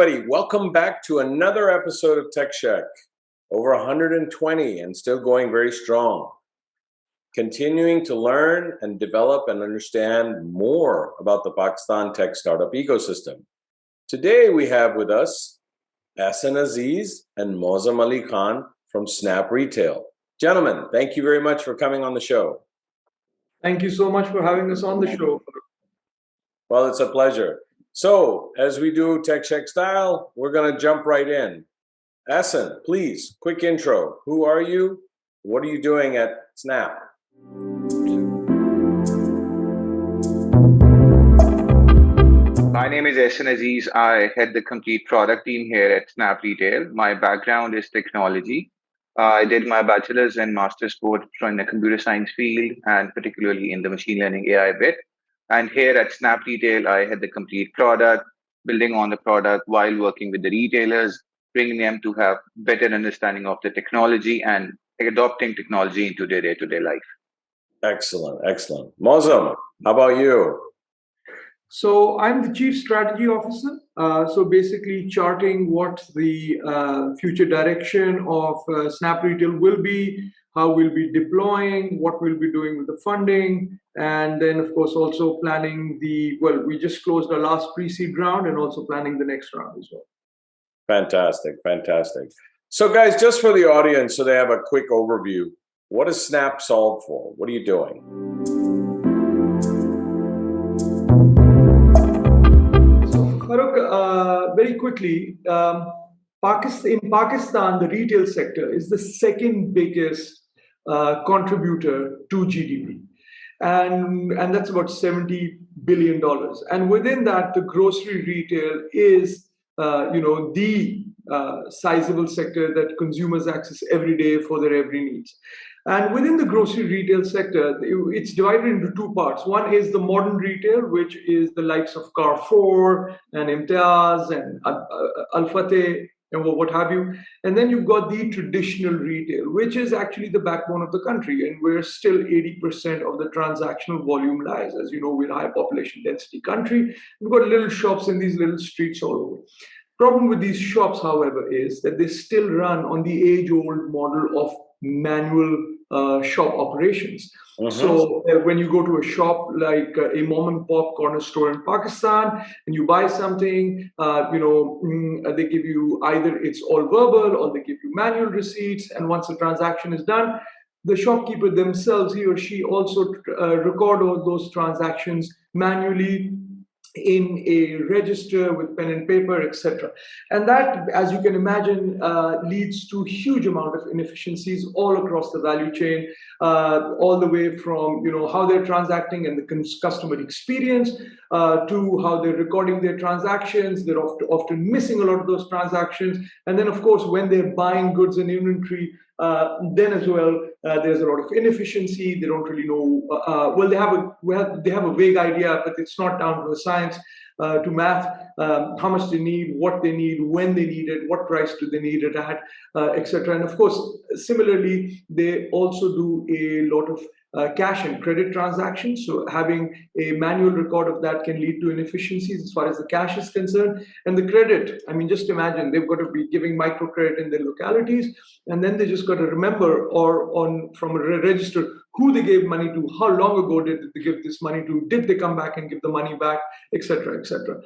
everybody. Welcome back to another episode of Tech Sheck. Over 120 and still going very strong. Continuing to learn and develop and understand more about the Pakistan tech startup ecosystem. Today we have with us Ahsan Aziz and Moazzam Ali Khan from SnappRetail. Gentlemen, thank you very much for coming on the show. Thank you so much for having us on the show. Well, it's a pleasure. So, as we do Tech Sheck style, we're going to jump right in. Ahsan, please, quick intro. Who are you? What are you doing at Snap? My name is Ahsan Aziz. I head the complete product team here at SnappRetail. My background is technology. I did my bachelor's and master's both from the computer science field and particularly in the machine learning AI bit. And here at SnappRetail, I had the complete product, building on the product while working with the retailers, bringing them to have better understanding of the technology and adopting technology into their day-to-day life. Excellent, excellent. Moazzam, how about you? So I'm the Chief Strategy Officer. So basically charting what the future direction of SnappRetail will be, how we'll be deploying, what we'll be doing with the funding, and then of course also planning we just closed our last pre-seed round and also planning the next round as well. Fantastic, fantastic. So guys, just for the audience, so they have a quick overview, what does Snap solve for? What are you doing? Farooq, very quickly, in Pakistan, the retail sector is the second biggest contributor to GDP. And that's about $70 billion. And within that, the grocery retail is the sizable sector that consumers access every day for their every needs. And within the grocery retail sector, it's divided into two parts. One is the modern retail, which is the likes of Carrefour and Imtiaz and Al-Fateh and what have you. And then you've got the traditional retail, which is actually the backbone of the country. And where still 80% of the transactional volume lies. As you know, we're a high population density country. We've got little shops in these little streets all over. Problem with these shops, however, is that they still run on the age-old model of manual shop operations. So when you go to a shop like a mom and pop corner store in Pakistan and you buy something, they give you either it's all verbal or they give you manual receipts. And once the transaction is done, the shopkeeper themselves, he or she also record all those transactions manually in a register with pen and paper, etc. And that, as you can imagine, leads to huge amount of inefficiencies all across the value chain, all the way from how they're transacting and the customer experience to how they're recording their transactions. They're often missing a lot of those transactions. And then, of course, when they're buying goods and inventory, then as well, there's a lot of inefficiency. They don't really know. They have a vague idea, but it's not down to the science, to math, how much they need, what they need, when they need it, what price do they need it at, etc. And of course, similarly, they also do a lot of cash and credit transactions. So having a manual record of that can lead to inefficiencies as far as the cash is concerned. And the credit, I mean, just imagine they've got to be giving microcredit in their localities, and then they just got to remember from a register who they gave money to, how long ago did they give this money to, did they come back and give the money back, etc., etc.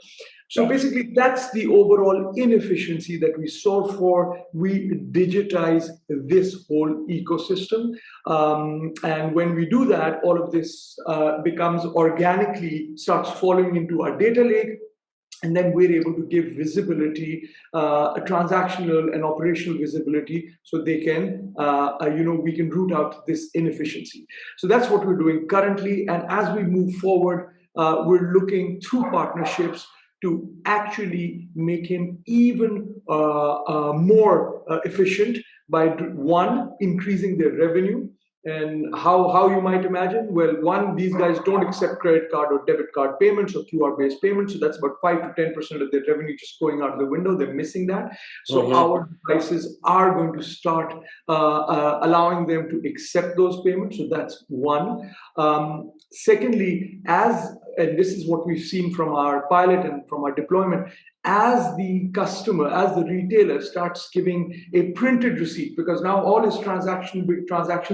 So basically, that's the overall inefficiency that we solve for. We digitize this whole ecosystem. And when we do that, all of this starts falling into our data lake. And then we're able to give visibility, transactional and operational visibility, so they can, we can root out this inefficiency. So that's what we're doing currently. And as we move forward, we're looking through partnerships to actually make him even more efficient by increasing their revenue. And how you might imagine? Well, one, these guys don't accept credit card or debit card payments or QR-based payments. So that's about 5 to 10% of their revenue just going out the window. They're missing that. So our devices are going to start allowing them to accept those payments. So that's one. Secondly, and this is what we've seen from our pilot and from our deployment, as the customer, as the retailer starts giving a printed receipt, because now all his transactions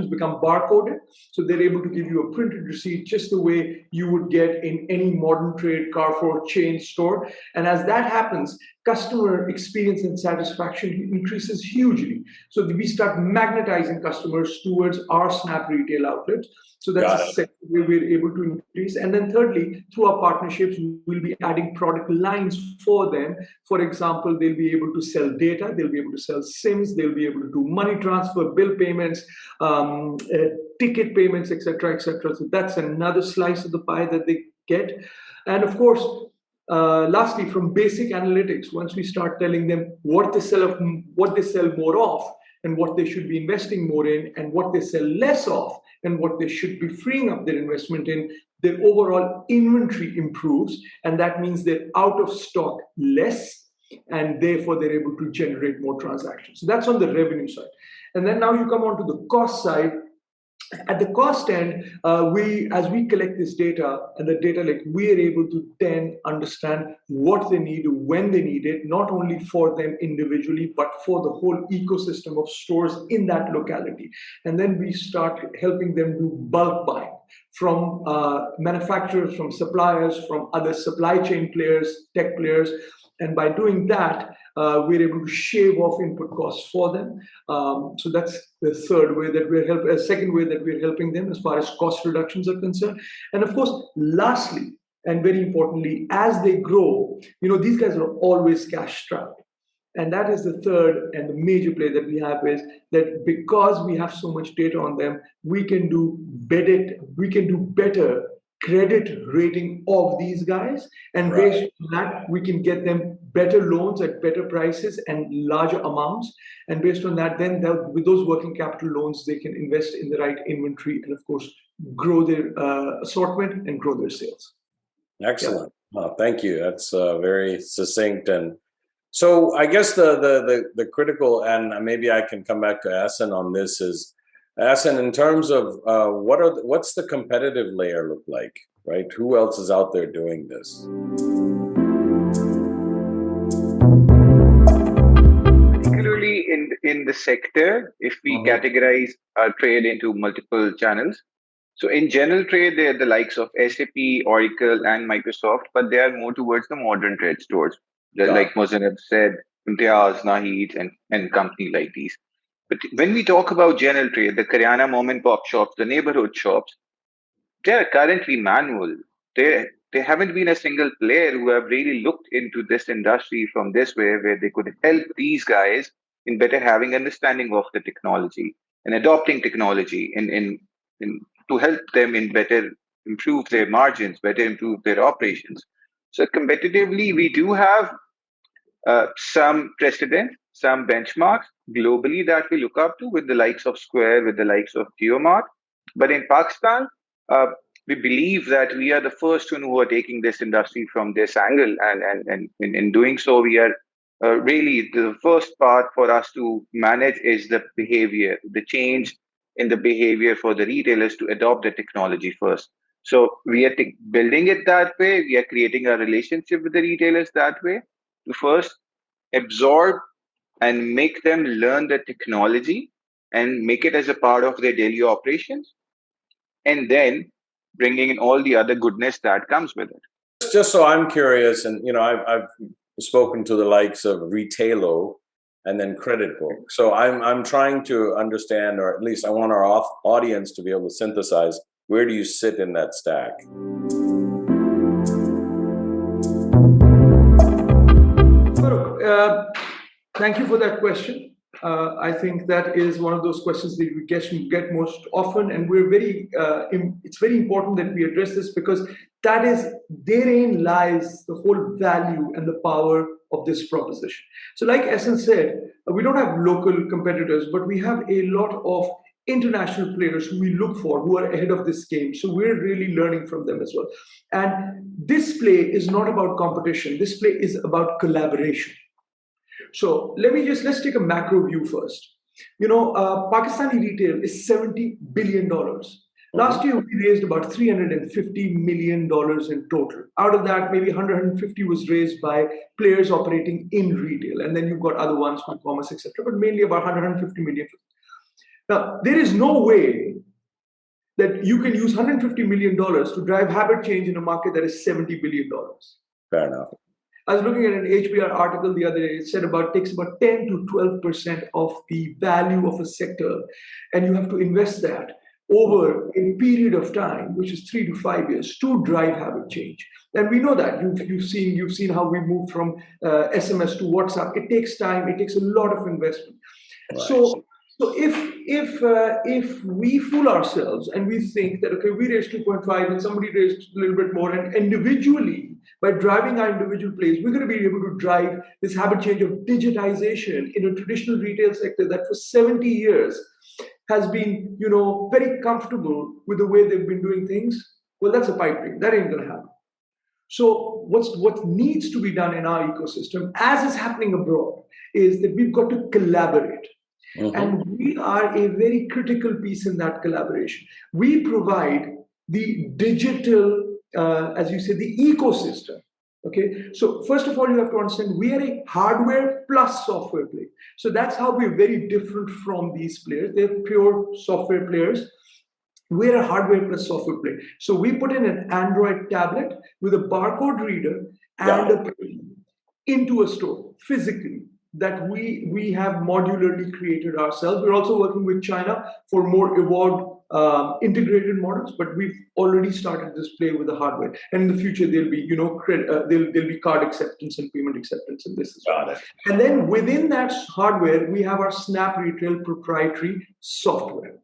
become barcoded, so they're able to give you a printed receipt just the way you would get in any modern trade Carrefour chain store. And as that happens, customer experience and satisfaction increases hugely. So we start magnetizing customers towards our SnappRetail outlets. So that's the second way we're able to increase. And then thirdly, through our partnerships, we'll be adding product lines for them. For example, they'll be able to sell data, they'll be able to sell SIMs, they'll be able to do money transfer, bill payments, ticket payments, etc., etc. So that's another slice of the pie that they get. And of course, lastly, from basic analytics, once we start telling them what they sell more of, and what they should be investing more in, and what they sell less of, and what they should be freeing up their investment in, their overall inventory improves, and that means they're out of stock less, and therefore they're able to generate more transactions. So that's on the revenue side. And then now you come on to the cost side. At the cost end, as we collect this data, and the data lake, we are able to then understand what they need, when they need it, not only for them individually, but for the whole ecosystem of stores in that locality. And then we start helping them do bulk buying from manufacturers, from suppliers, from other supply chain players, tech players. And by doing that, we're able to shave off input costs for them. So that's the second way that we're helping them as far as cost reductions are concerned. And of course, lastly, and very importantly, as they grow, these guys are always cash strapped. And that is the third and the major play that we have, is that because we have so much data on them, we can do better credit rating of these guys, and based on that we can get them better loans at better prices and larger amounts, and based on that, then with those working capital loans they can invest in the right inventory and of course grow their assortment and grow their sales. Excellent. Thank you. That's very succinct. And so I guess the critical, and maybe I can come back to Ahsan on this, is Ahsan, in terms of what's the competitive layer look like, right? Who else is out there doing this? Particularly in the sector, if we categorize our trade into multiple channels. So in general trade, they're the likes of SAP, Oracle, and Microsoft, but they are more towards the modern trade stores. Like Moazzam said, Imtiaz, Nahid, and company like these. But when we talk about general trade, the Karyana mom and pop shops, the neighborhood shops, they are currently manual. There haven't been a single player who have really looked into this industry from this way, where they could help these guys in better having understanding of the technology and adopting technology in to help them in better improve their margins, better improve their operations. So competitively, we do have some precedent, some benchmarks globally that we look up to, with the likes of Square, with the likes of GeoMart. But in Pakistan, we believe that we are the first one who are taking this industry from this angle. And in doing so, we are really, the first part for us to manage is the behavior, the change in the behavior for the retailers to adopt the technology first. So we are building it that way. We are creating a relationship with the retailers that way to first absorb and make them learn the technology and make it as a part of their daily operations, and then bringing in all the other goodness that comes with it. Just so I'm curious, and I've spoken to the likes of Retailo and then Credit Book. So I'm trying to understand, or at least I want our audience to be able to synthesize, where do you sit in that stack? Thank you for that question. I think that is one of those questions that we get most often, and it's very important that we address this, because therein lies the whole value and the power of this proposition. So like Ahsan said, we don't have local competitors, but we have a lot of international players who we look for, who are ahead of this game. So we're really learning from them as well. And this play is not about competition. This play is about collaboration. So let's take a macro view first. Pakistani retail is $70 billion. Last year, we raised about $350 million in total. Out of that, maybe 150 was raised by players operating in retail. And then you've got other ones for commerce, etc., but mainly about 150 million. Now, there is no way that you can use $150 million to drive habit change in a market that is $70 billion. Fair enough. I was looking at an HBR article the other day. It said takes about 10 to 12% of the value of a sector, and you have to invest that over a period of time, which is 3 to 5 years, to drive habit change. And we know that you've seen how we moved from SMS to WhatsApp. It takes time. It takes a lot of investment. Right. So if we fool ourselves and we think that, okay, we raised 2.5 and somebody raised a little bit more, and individually, by driving our individual plays, we're going to be able to drive this habit change of digitization in a traditional retail sector that for 70 years has been, very comfortable with the way they've been doing things. Well, that's a pipe dream. That ain't going to happen. So what needs to be done in our ecosystem, as is happening abroad, is that we've got to collaborate. And we are a very critical piece in that collaboration. We provide the digital, as you say, the ecosystem. Okay, so first of all, you have to understand we are a hardware plus software play. So that's how we're very different from these players. They're pure software players. We're a hardware plus software play. So we put in an Android tablet with a barcode reader and a pen into a store physically that we have modularly created ourselves. We're also working with China for more evolved integrated models, but we've already started this play with the hardware. And in the future, there'll be there'll be card acceptance and payment acceptance in this as well. And then within that hardware, we have our SnappRetail proprietary software.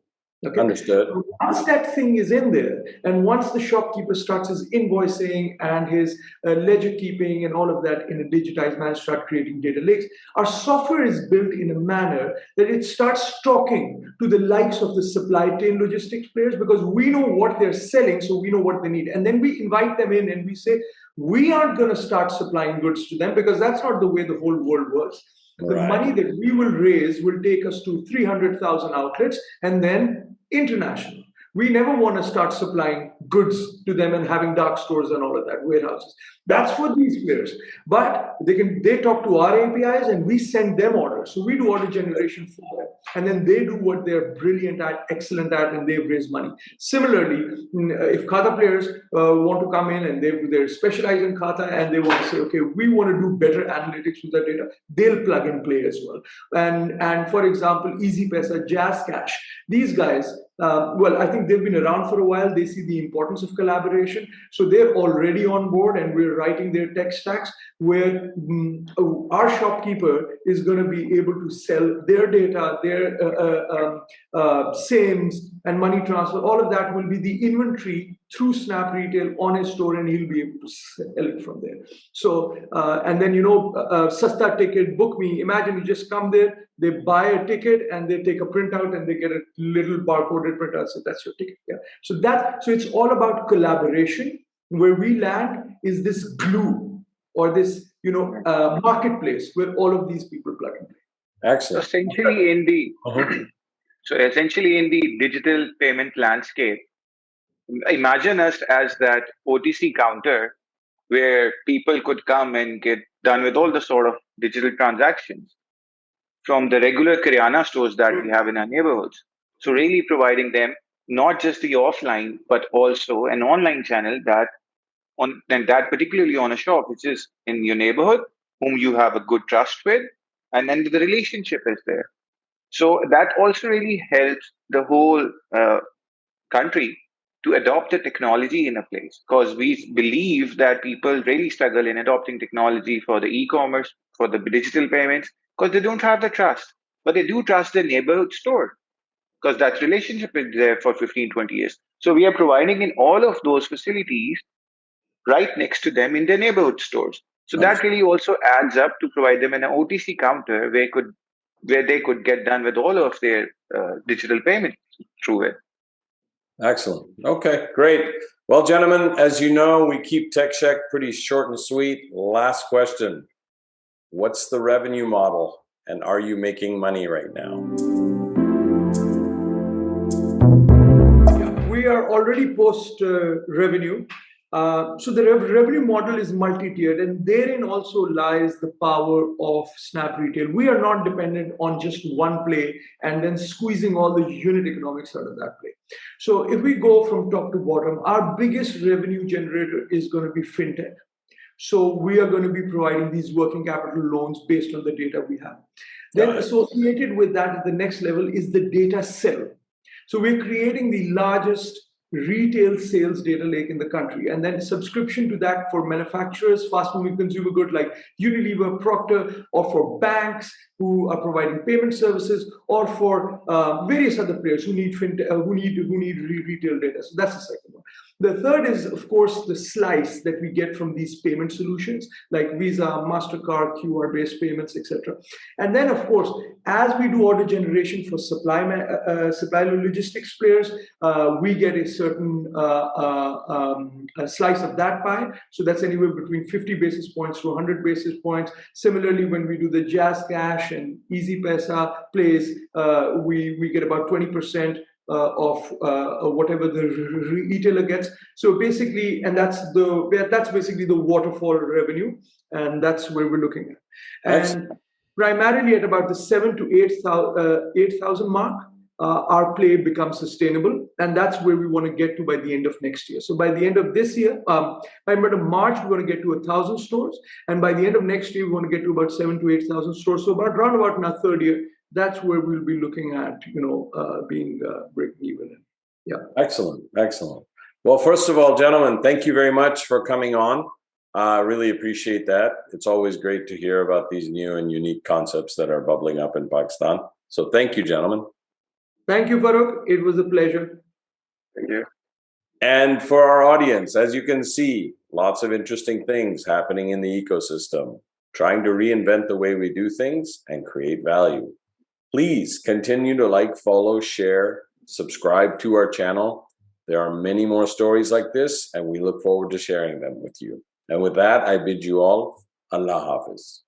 Okay. Understood. Once that thing is in there, and once the shopkeeper starts his invoicing and his ledger keeping and all of that in a digitized manner, start creating data lakes, our software is built in a manner that it starts talking to the likes of the supply chain logistics players, because we know what they're selling, so we know what they need. And then we invite them in and we say, we aren't going to start supplying goods to them, because that's not the way the whole world works. The money that we will raise will take us to 300,000 outlets and then international. We never want to start supplying goods to them and having dark stores and all of that, warehouses. That's for these players. But they talk to our APIs and we send them orders. So we do order generation for them. And then they do what they're brilliant at, excellent at, and they've raised money. Similarly, if Khata players want to come in and they're specialized in Khata and they want to say, okay, we want to do better analytics with that data, they'll plug and play as well. And for example, Easy Pesa, Jazz Cash, these guys, I think they've been around for a while. They see the importance of collaboration. So they're already on board and we're writing their tech stacks where our shopkeeper is going to be able to sell their data, their SIMs and money transfer. All of that will be the inventory through SnappRetail on his store, and he'll be able to sell it from there. So, and then, Sasta ticket, book me. Imagine you just come there, they buy a ticket and they take a printout and they get a little barcoded printout. So that's your ticket. Yeah. So it's all about collaboration. Where we land is this glue or this, marketplace where all of these people plug and play. Excellent. Essentially in the digital payment landscape, imagine us as that OTC counter where people could come and get done with all the sort of digital transactions from the regular Kiryana stores that we have in our neighborhoods. So really providing them not just the offline, but also an online channel that particularly on a shop, which is in your neighborhood, whom you have a good trust with, and then the relationship is there. So that also really helps the whole country to adopt the technology in a place, because we believe that people really struggle in adopting technology for the e-commerce, for the digital payments, because they don't have the trust, but they do trust their neighborhood store because that relationship is there for 15, 20 years. So we are providing in all of those facilities right next to them in their neighborhood stores. So that really also adds up to provide them an OTC counter where they could get done with all of their digital payments through it. Excellent. Okay, great. Well, gentlemen, as you know, we keep TechSheck pretty short and sweet. Last question. What's the revenue model and are you making money right now? we are already post revenue. So the revenue model is multi-tiered, and therein also lies the power of SnappRetail. We are not dependent on just one play and then squeezing all the unit economics out of that play. So if we go from top to bottom, our biggest revenue generator is going to be fintech. So we are going to be providing these working capital loans based on the data we have. Then associated with that at the next level is the data cell. So we're creating the largest retail sales data lake in the country, and then subscription to that for manufacturers, fast-moving consumer goods like Unilever, Procter, or for banks who are providing payment services, or for various other players who need retail data. So that's the second one. The third is, of course, the slice that we get from these payment solutions like Visa, MasterCard, QR-based payments, etc. And then, of course, as we do order generation for supply logistics players, we get a certain a slice of that pie. So that's anywhere between 50 basis points to 100 basis points. Similarly, when we do the Jazz Cash and Easy Pesa plays, we get about 20% of whatever the retailer gets. So basically, and that's basically the waterfall revenue, and that's where we're looking at. And primarily at about the 7,000 to 8,000 mark, our play becomes sustainable, and that's where we want to get to by the end of next year. So by the end of this year, by the end of March, we want to get to 1,000 stores, and by the end of next year, we want to get to about 7,000 to 8,000 stores. So around about in our third year, that's where we'll be looking at, being breaking even. Yeah. Excellent. Well, first of all, gentlemen, thank you very much for coming on. I really appreciate that. It's always great to hear about these new and unique concepts that are bubbling up in Pakistan. So thank you, gentlemen. Thank you, Farooq. It was a pleasure. Thank you. And for our audience, as you can see, lots of interesting things happening in the ecosystem, trying to reinvent the way we do things and create value. Please continue to like, follow, share, subscribe to our channel. There are many more stories like this, and we look forward to sharing them with you. And with that, I bid you all Allah Hafiz.